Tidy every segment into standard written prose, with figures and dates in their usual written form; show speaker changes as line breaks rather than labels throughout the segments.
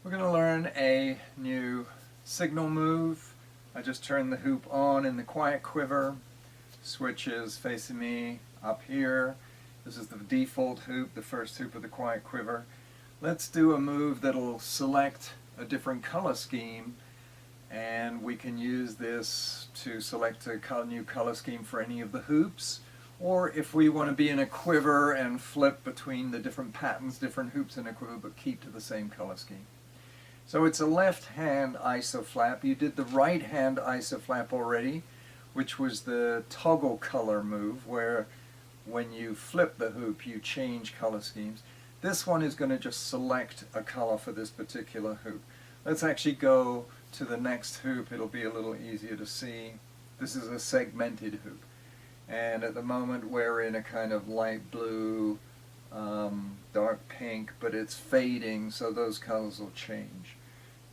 We're going to learn a new signal move. I just turned the hoop on in the quiet quiver. Switch is facing me up here. This is the default hoop, the first hoop of the quiet quiver. Let's do a move that'll select a different color scheme, and we can use this to select a new color scheme for any of the hoops, or if we want to be in a quiver and flip between the different patterns, different hoops in a quiver, but keep to the same color scheme. So it's a left hand iso flap. You did the right hand iso flap already, which was the toggle color move, where when you flip the hoop you change color schemes. This one is going to just select a color for this particular hoop. Let's actually go to the next hoop. It'll be a little easier to see. This is a segmented hoop, and at the moment we're in a kind of light blue, dark pink, but it's fading, so those colors will change.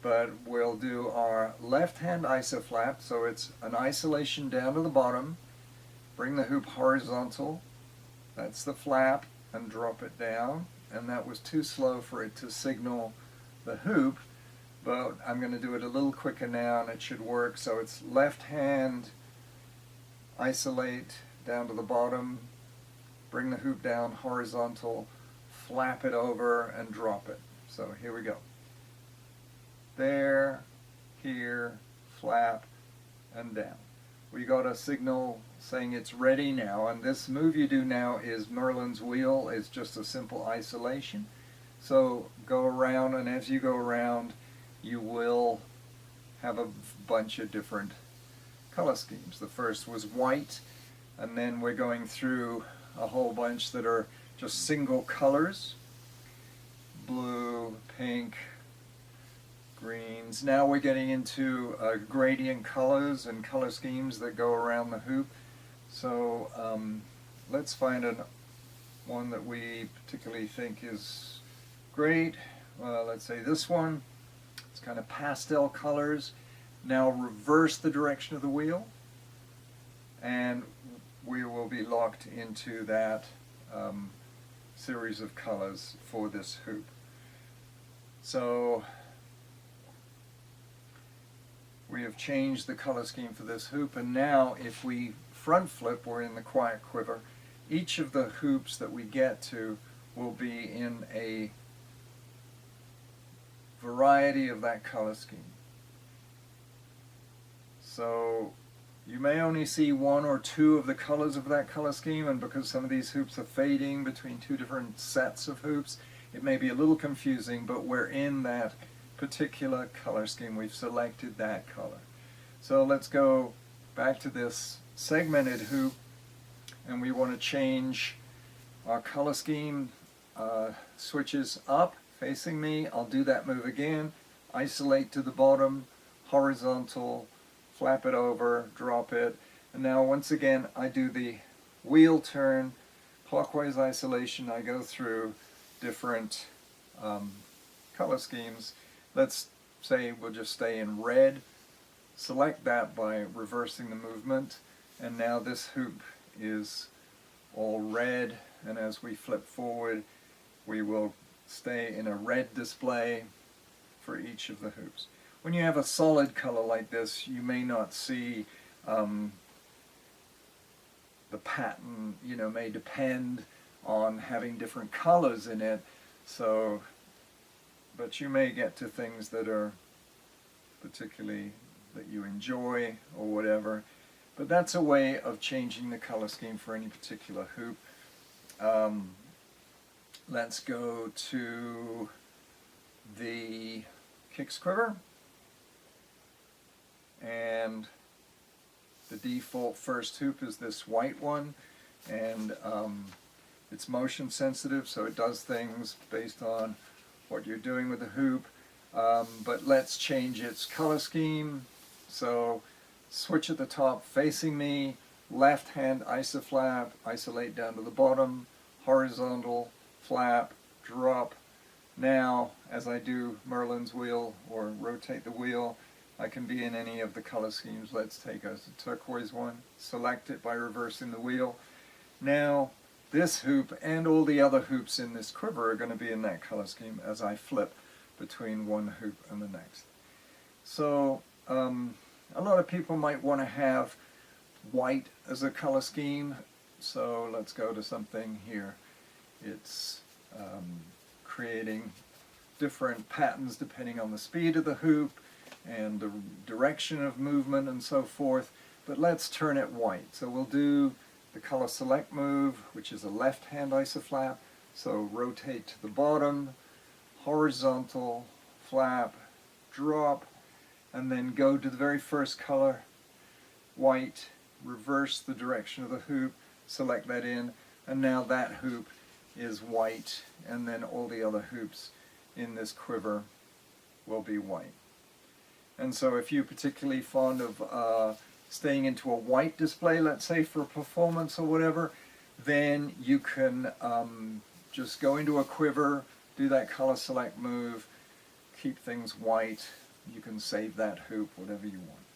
But we'll do our left hand iso flap, so it's an isolation down to the bottom, bring the hoop horizontal, that's the flap, and drop it down. And that was too slow for it to signal the hoop, but I'm going to do it a little quicker now and it should work. So it's left hand isolate down to the bottom, bring the hoop down horizontal, flap it over and drop it. So here we go. There, here, flap, and down. We got a signal saying it's ready now, and this move you do now is Merlin's wheel. It's just a simple isolation. So go around, and as you go around you will have a bunch of different color schemes. The first was white, and then we're going through a whole bunch that are just single colors. Blue, pink, greens. Now we're getting into gradient colors and color schemes that go around the hoop. So let's find one that we particularly think is great. Let's say this one. It's kind of pastel colors. Now reverse the direction of the wheel, and we will be locked into that series of colors for this hoop. So we have changed the color scheme for this hoop, and now if we front flip, we're in the quiet quiver. Each of the hoops that we get to will be in a variety of that color scheme. So you may only see one or two of the colors of that color scheme, and because some of these hoops are fading between two different sets of hoops, it may be a little confusing, but we're in that particular color scheme. We've selected that color. So let's go back to this segmented hoop, and we want to change our color scheme. Switches up facing me. I'll do that move again. Isolate to the bottom, horizontal, flap it over, drop it, and now once again I do the wheel turn, clockwise isolation. I go through different color schemes. Let's say we'll just stay in red. Select that by reversing the movement, and now this hoop is all red, and as we flip forward we will stay in a red display for each of the hoops. When you have a solid color like this, you may not see the pattern, may depend on having different colors in it. So, but you may get to things that are particularly that you enjoy or whatever. But that's a way of changing the color scheme for any particular hoop. Let's go to the kicks quiver, and the default first hoop is this white one, and it's motion sensitive, so it does things based on what you're doing with the hoop. But let's change its color scheme. So switch at the top facing me, left hand iso flap, isolate down to the bottom, horizontal, flap, drop. Now as I do Merlin's wheel or rotate the wheel, I can be in any of the color schemes. Let's take a turquoise one, select it by reversing the wheel. Now this hoop and all the other hoops in this quiver are going to be in that color scheme as I flip. between one hoop and the next. So a lot of people might want to have white as a color scheme, so let's go to something here. It's creating different patterns depending on the speed of the hoop and the direction of movement and so forth, but let's turn it white. So we'll do the color select move, which is a left hand isoflap. So rotate to the bottom, horizontal, flap, drop, and then go to the very first color, white, reverse the direction of the hoop, select that in, and now that hoop is white, and then all the other hoops in this quiver will be white. And so if you're particularly fond of staying into a white display, let's say for a performance or whatever, then you can just go into a quiver, do that color select move, keep things white. You can save that hoop, whatever you want.